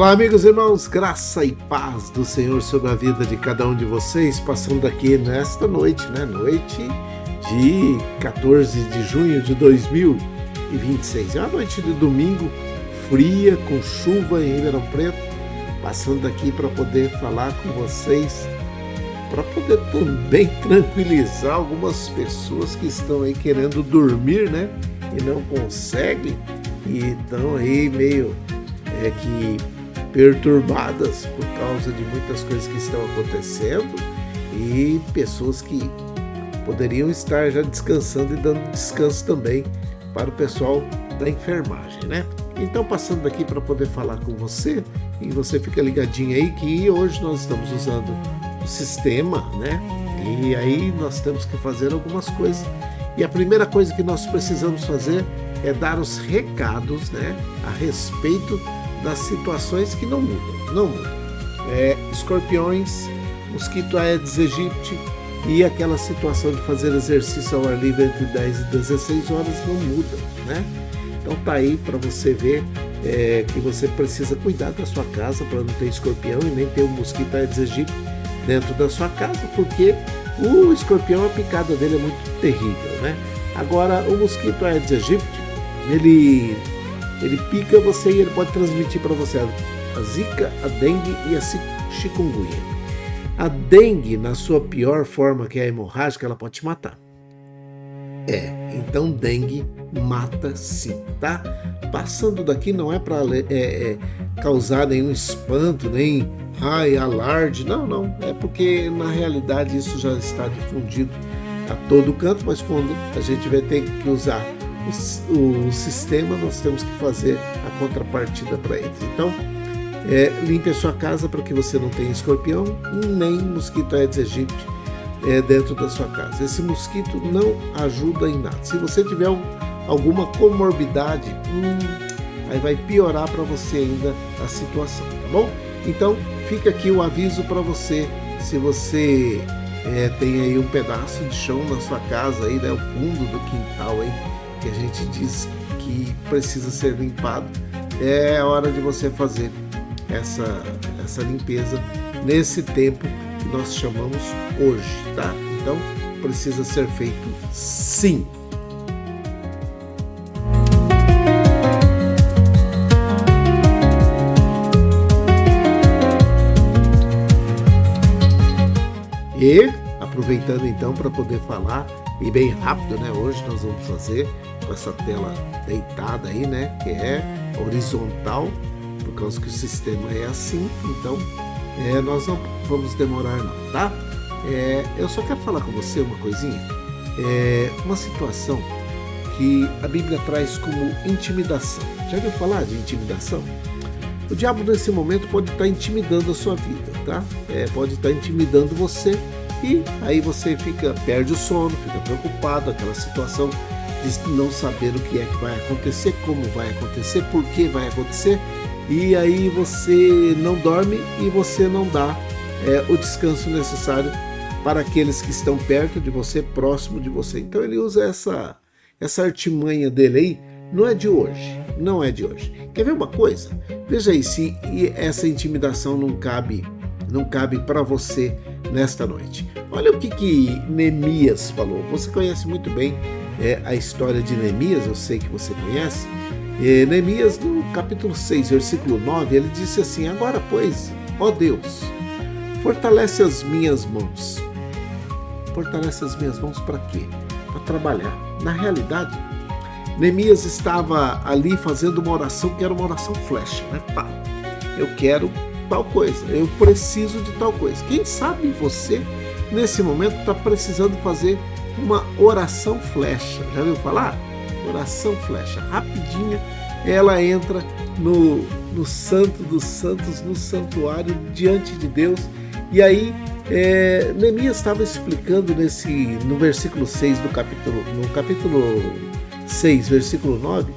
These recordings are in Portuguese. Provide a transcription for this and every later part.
Olá, amigos e irmãos, graça e paz do Senhor sobre a vida de cada um de vocês, passando aqui nesta noite, noite de 14 de junho de 2026. É uma noite de domingo, fria, com chuva em Ribeirão Preto, passando aqui para poder falar com vocês, para poder também tranquilizar algumas pessoas que estão aí querendo dormir, e não conseguem, e estão aí meio que perturbadas por causa de muitas coisas que estão acontecendo e pessoas que poderiam estar já descansando e dando descanso também para o pessoal da enfermagem, Então, passando aqui para poder falar com você, e você fica ligadinho aí que hoje nós estamos usando o sistema, E aí nós temos que fazer algumas coisas. E a primeira coisa que nós precisamos fazer é dar os recados, a respeito das situações que não mudam. Escorpiões, mosquito Aedes aegypti e aquela situação de fazer exercício ao ar livre entre 10 e 16 horas não muda, Então tá aí para você ver que você precisa cuidar da sua casa para não ter escorpião e nem ter o mosquito Aedes aegypti dentro da sua casa, porque o escorpião, a picada dele é muito terrível, Agora, o mosquito Aedes aegypti, ele pica você e ele pode transmitir para você a zika, a dengue e a chikungunya. A dengue, na sua pior forma, que é a hemorrágica, ela pode te matar. Então dengue mata sim, tá? Passando daqui não é para causar nenhum espanto, nem alarde, não. É porque na realidade isso já está difundido a todo canto, mas quando a gente vai ter que usar o sistema, nós temos que fazer a contrapartida para eles. Então, limpe a sua casa para que você não tenha escorpião nem mosquito Aedes aegypti dentro da sua casa. Esse mosquito não ajuda em nada. Se você tiver alguma comorbidade, aí vai piorar para você ainda a situação, tá bom? Então, fica aqui o aviso para você, se você tem aí um pedaço de chão na sua casa, aí, o fundo do quintal, aí, que a gente diz que precisa ser limpado, é hora de você fazer essa limpeza nesse tempo que nós chamamos hoje, tá? Então, precisa ser feito sim. E, aproveitando então para poder falar, e bem rápido, hoje nós vamos fazer com essa tela deitada aí, que é horizontal, por causa que o sistema é assim, então nós não vamos demorar não, tá? Eu só quero falar com você uma coisinha, uma situação que a Bíblia traz como intimidação. Já ouviu falar de intimidação? O diabo nesse momento pode estar intimidando a sua vida, tá? Pode estar intimidando você e aí você perde o sono, fica preocupado, aquela situação de não saber o que é que vai acontecer, como vai acontecer, por que vai acontecer, e aí você não dorme e você não dá o descanso necessário para aqueles que estão perto de você, próximo de você. Então ele usa essa artimanha dele aí, não é de hoje. Quer ver uma coisa? Veja aí se essa intimidação não cabe para você nesta noite. Olha o que Neemias falou. Você conhece muito bem a história de Neemias, eu sei que você conhece. Neemias, no capítulo 6, versículo 9, ele disse assim: agora, pois, ó Deus, fortalece as minhas mãos. Fortalece as minhas mãos para quê? Para trabalhar. Na realidade, Neemias estava ali fazendo uma oração que era uma oração flecha, eu quero tal coisa, eu preciso de tal coisa. Quem sabe você, nesse momento, está precisando fazer uma oração flecha. Já ouviu falar? Oração flecha, rapidinha, ela entra no Santo dos Santos, no santuário, diante de Deus. E aí, Neemias estava explicando no versículo 6 no capítulo 6, versículo 9,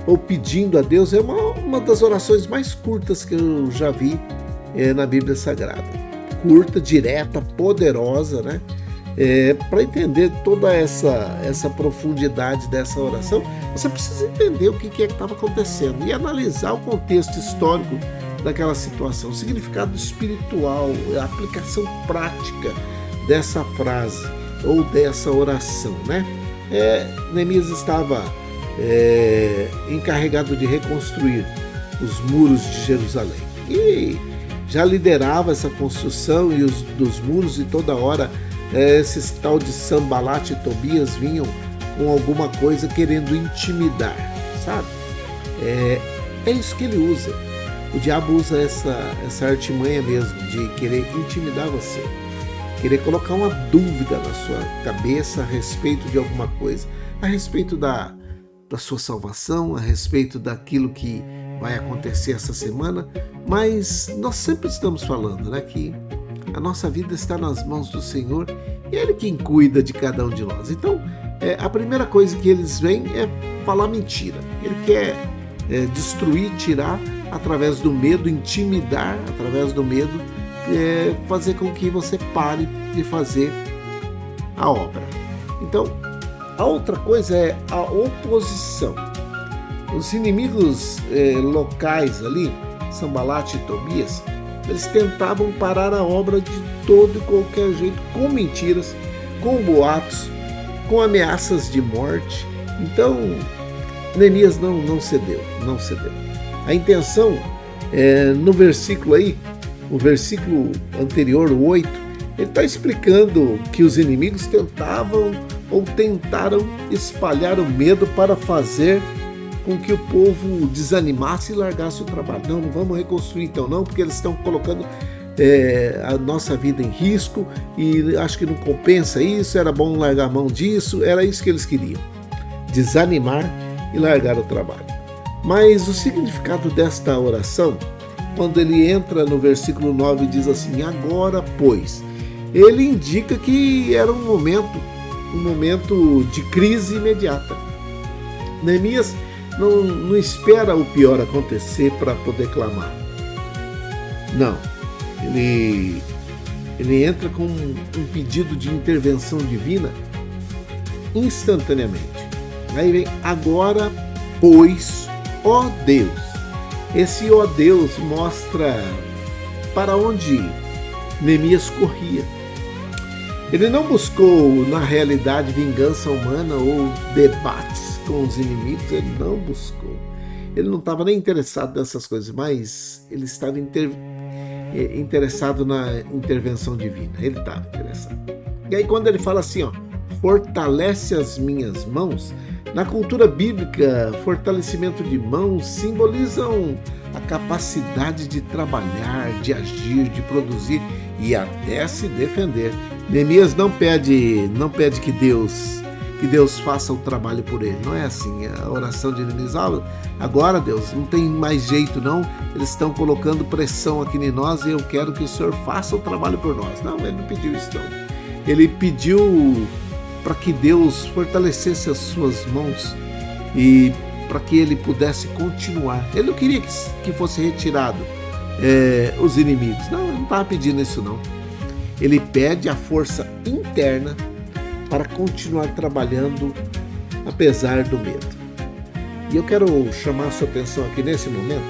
ou pedindo a Deus, é uma das orações mais curtas que eu já vi na Bíblia Sagrada. Curta, direta, poderosa, Para entender toda essa profundidade dessa oração, você precisa entender o que é que estava acontecendo e analisar o contexto histórico daquela situação, o significado espiritual, a aplicação prática dessa frase ou dessa oração, né? Neemias estava encarregado de reconstruir os muros de Jerusalém e já liderava essa construção dos muros, e toda hora esses tal de Sanbalat e Tobias vinham com alguma coisa querendo intimidar, sabe? É isso que ele usa. O diabo usa essa artimanha mesmo de querer intimidar você, querer colocar uma dúvida na sua cabeça a respeito de alguma coisa, a respeito da sua salvação, a respeito daquilo que vai acontecer essa semana. Mas nós sempre estamos falando, né, que a nossa vida está nas mãos do Senhor e é Ele quem cuida de cada um de nós. Então, a primeira coisa que eles vêm é falar mentira. Ele quer destruir, tirar através do medo, intimidar através do medo, fazer com que você pare de fazer a obra. Então, a outra coisa é a oposição. Os inimigos locais ali, Sanbalat e Tobias, eles tentavam parar a obra de todo e qualquer jeito, com mentiras, com boatos, com ameaças de morte. Então, Neemias não cedeu. A intenção, no versículo aí, o versículo anterior, o 8, ele está explicando que os inimigos tentaram espalhar o medo para fazer com que o povo desanimasse e largasse o trabalho. Não vamos reconstruir então não, porque eles estão colocando a nossa vida em risco e acho que não compensa isso, era bom largar a mão disso. Era isso que eles queriam, desanimar e largar o trabalho. Mas o significado desta oração, quando ele entra no versículo 9 e diz assim, agora pois, ele indica que era um momento de crise imediata. Neemias não espera o pior acontecer para poder clamar. Não, ele entra com um pedido de intervenção divina instantaneamente. Aí vem, agora pois, ó Deus. Esse ó Deus mostra para onde Neemias corria. Ele não buscou, na realidade, vingança humana ou debates com os inimigos, ele não buscou. Ele não estava nem interessado nessas coisas, mas ele estava interessado na intervenção divina. Ele estava interessado. E aí quando ele fala assim, fortalece as minhas mãos, na cultura bíblica, fortalecimento de mãos simbolizam a capacidade de trabalhar, de agir, de produzir e até se defender. Neemias não pede que Deus faça o trabalho por ele. Não é assim. A oração de Neemias, agora Deus, não tem mais jeito não, eles estão colocando pressão aqui em nós e eu quero que o Senhor faça o trabalho por nós. Não, ele não pediu isso não. Ele pediu para que Deus fortalecesse as suas mãos e para que ele pudesse continuar. Ele não queria que fosse retirado os inimigos. Não, ele não estava pedindo isso não. Ele pede a força interna para continuar trabalhando apesar do medo. E eu quero chamar a sua atenção aqui nesse momento,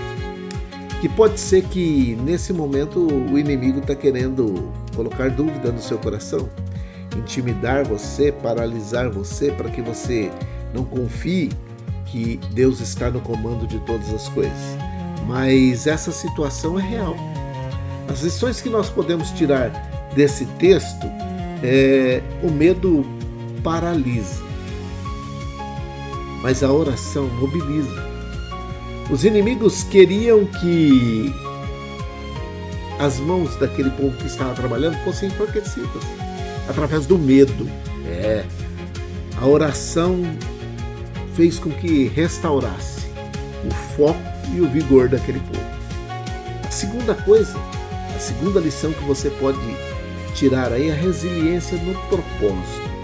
que pode ser que nesse momento o inimigo está querendo colocar dúvida no seu coração, intimidar você, paralisar você, para que você não confie que Deus está no comando de todas as coisas. Mas essa situação é real. As lições que nós podemos tirar desse texto o medo paralisa, mas a oração mobiliza. Os inimigos queriam que as mãos daquele povo que estava trabalhando fossem enfraquecidas através do medo. A oração fez com que restaurasse o foco e o vigor daquele povo. A segunda lição que você pode tirar aí é a resiliência no propósito.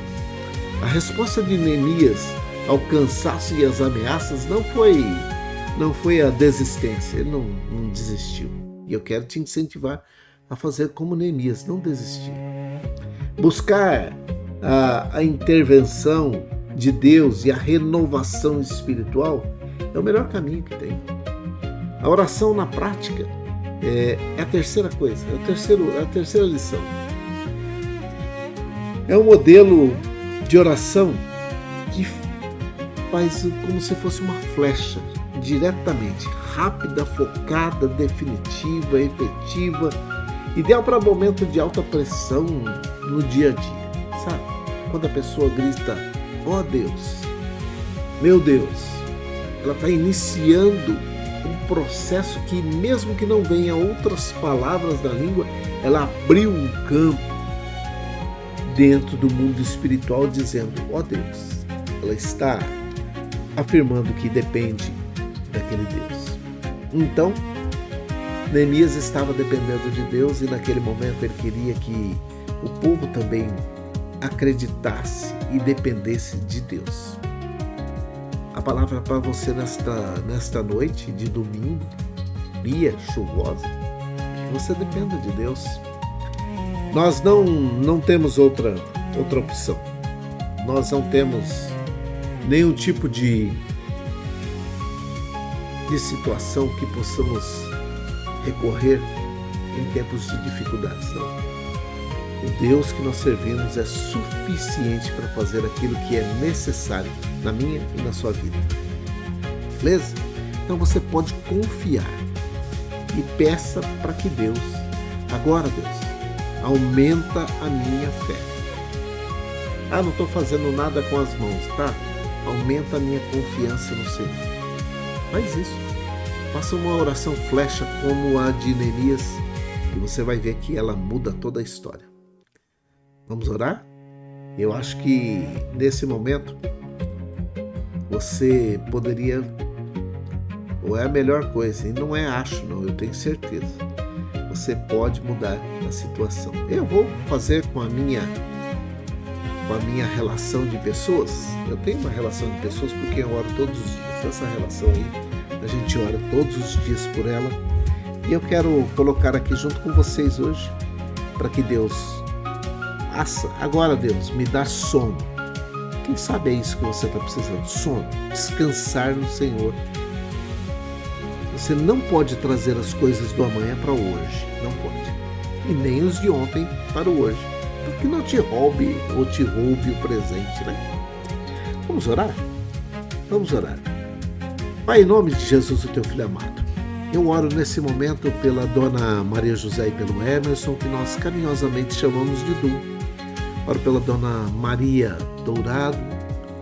A resposta de Neemias ao cansaço e às ameaças não foi a desistência, ele não desistiu. E eu quero te incentivar a fazer como Neemias, não desistir. Buscar a intervenção de Deus e a renovação espiritual é o melhor caminho que tem. A oração na prática é a terceira coisa, é a terceira lição. É um modelo de oração que faz como se fosse uma flecha, diretamente, rápida, focada, definitiva, efetiva, ideal para momento de alta pressão no dia a dia, sabe? Quando a pessoa grita, ó Deus, meu Deus, ela está iniciando um processo que, mesmo que não venha outras palavras da língua, ela abriu um campo dentro do mundo espiritual dizendo, ó Deus. Ela está afirmando que depende daquele Deus. Então, Neemias estava dependendo de Deus e naquele momento ele queria que o povo também acreditasse e dependesse de Deus. A palavra para você nesta noite de domingo, dia chuvosa, que você dependa de Deus. Nós não temos outra opção. Nós não temos nenhum tipo de situação que possamos recorrer em tempos de dificuldades, não. O Deus que nós servimos é suficiente para fazer aquilo que é necessário na minha e na sua vida. Beleza? Então você pode confiar e peça para que Deus, agora Deus, aumenta a minha fé. Não estou fazendo nada com as mãos, tá? Aumenta a minha confiança no Senhor. Faz isso. Faça uma oração flecha como a de Neemias e você vai ver que ela muda toda a história. Vamos orar? Eu acho que nesse momento você poderia, ou é a melhor coisa, e não é acho não, eu tenho certeza, você pode mudar a situação. Eu vou fazer com a minha relação de pessoas. Eu tenho uma relação de pessoas porque eu oro todos os dias. Essa relação aí, a gente ora todos os dias por ela. E eu quero colocar aqui junto com vocês hoje, para que Deus agora Deus, me dá sono. Quem sabe é isso que você está precisando, sono, descansar no Senhor. Você não pode trazer as coisas do amanhã para hoje, não pode. E nem os de ontem para o hoje, para que não te roube ou te roube o presente, né? Vamos orar? Vamos orar. Pai, em nome de Jesus, o teu filho amado, eu oro nesse momento pela dona Maria José e pelo Emerson, que nós carinhosamente chamamos de Du. Oro pela dona Maria Dourado,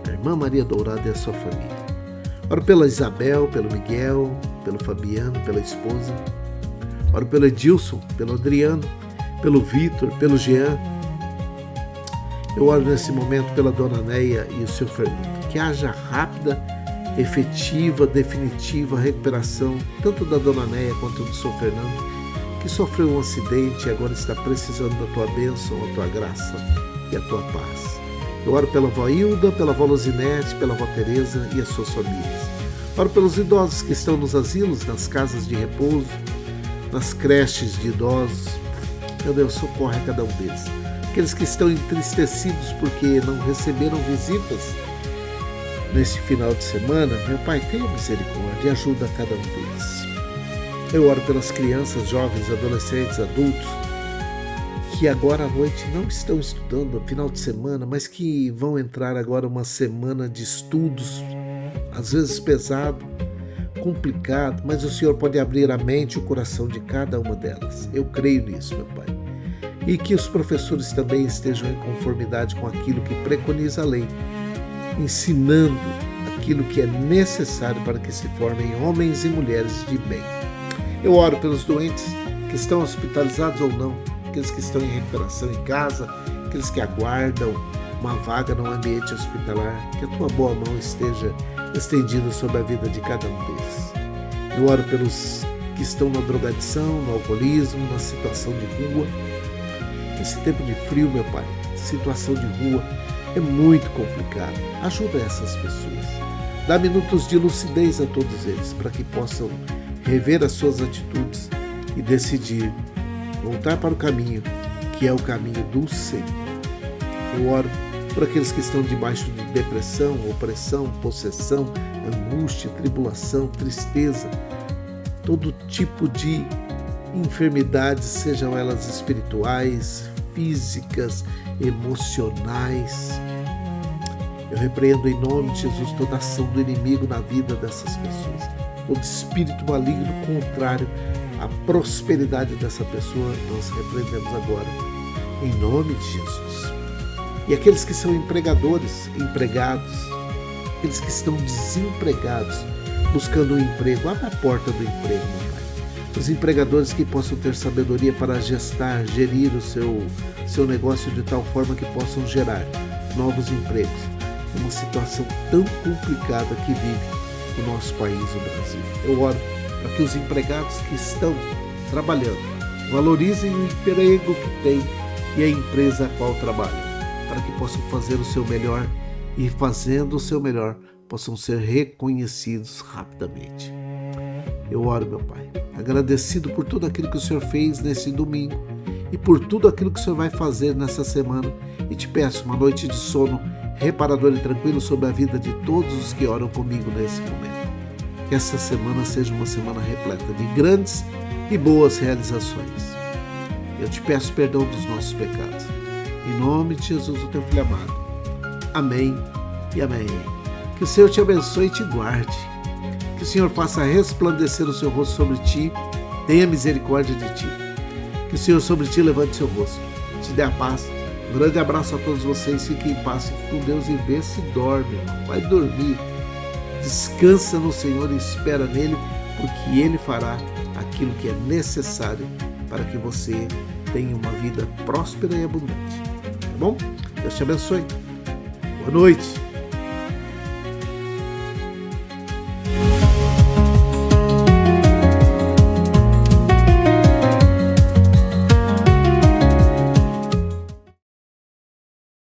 a irmã Maria Dourado e a sua família. Oro pela Isabel, pelo Miguel, pelo Fabiano, pela esposa. Oro pelo Edilson, pelo Adriano, pelo Vitor, pelo Jean. Eu oro nesse momento pela dona Neia e o seu Fernando. Que haja rápida, efetiva, definitiva recuperação, tanto da dona Neia quanto do seu Fernando, que sofreu um acidente e agora está precisando da tua bênção, a tua graça e a tua paz. Eu oro pela avó Hilda, pela avó Luzinete, pela avó Tereza e as suas famílias. Oro pelos idosos que estão nos asilos, nas casas de repouso, nas creches de idosos. Meu Deus, socorre a cada um deles. Aqueles que estão entristecidos porque não receberam visitas neste final de semana, meu Pai, tenha misericórdia e ajuda a cada um deles. Eu oro pelas crianças, jovens, adolescentes, adultos, que agora à noite não estão estudando no final de semana, mas que vão entrar agora uma semana de estudos, às vezes pesado, complicado, mas o Senhor pode abrir a mente e o coração de cada uma delas. Eu creio nisso, meu Pai. E que os professores também estejam em conformidade com aquilo que preconiza a lei, ensinando aquilo que é necessário para que se formem homens e mulheres de bem. Eu oro pelos doentes que estão hospitalizados ou não, aqueles que estão em recuperação em casa, aqueles que aguardam uma vaga no ambiente hospitalar, que a tua boa mão esteja estendida sobre a vida de cada um deles. Eu oro pelos que estão na drogadição, no alcoolismo, na situação de rua. Esse tempo de frio, meu Pai, situação de rua é muito complicado. Ajuda essas pessoas. Dá minutos de lucidez a todos eles, para que possam rever as suas atitudes e decidir voltar para o caminho, que é o caminho do Senhor. Eu oro por aqueles que estão debaixo de depressão, opressão, possessão, angústia, tribulação, tristeza, todo tipo de enfermidades, sejam elas espirituais, físicas, emocionais. Eu repreendo em nome de Jesus toda ação do inimigo na vida dessas pessoas. Todo espírito maligno contrário à prosperidade dessa pessoa, nós repreendemos agora, em nome de Jesus. E aqueles que são empregadores, empregados, aqueles que estão desempregados, buscando um emprego, abre a porta do emprego, meu Pai. Os empregadores que possam ter sabedoria para gestar, gerir o seu negócio de tal forma que possam gerar novos empregos. Uma situação tão complicada que vive o nosso país, o Brasil. Eu oro para que os empregados que estão trabalhando valorizem o emprego que têm e a empresa a qual trabalham, para que possam fazer o seu melhor e, fazendo o seu melhor, possam ser reconhecidos rapidamente. Eu oro, meu Pai, agradecido por tudo aquilo que o Senhor fez nesse domingo e por tudo aquilo que o Senhor vai fazer nessa semana, e te peço uma noite de sono reparador e tranquilo sobre a vida de todos os que oram comigo nesse momento. Que essa semana seja uma semana repleta de grandes e boas realizações. Eu te peço perdão dos nossos pecados. Em nome de Jesus, o teu Filho amado. Amém e amém. Que o Senhor te abençoe e te guarde. Que o Senhor faça resplandecer o seu rosto sobre ti, tenha misericórdia de ti. Que o Senhor sobre ti levante seu rosto, te dê a paz. Um grande abraço a todos vocês, fiquem em paz com Deus e vê se dorme, vai dormir. Descansa no Senhor e espera nele, porque Ele fará aquilo que é necessário para que você tenha uma vida próspera e abundante. Tá bom? Deus te abençoe. Boa noite.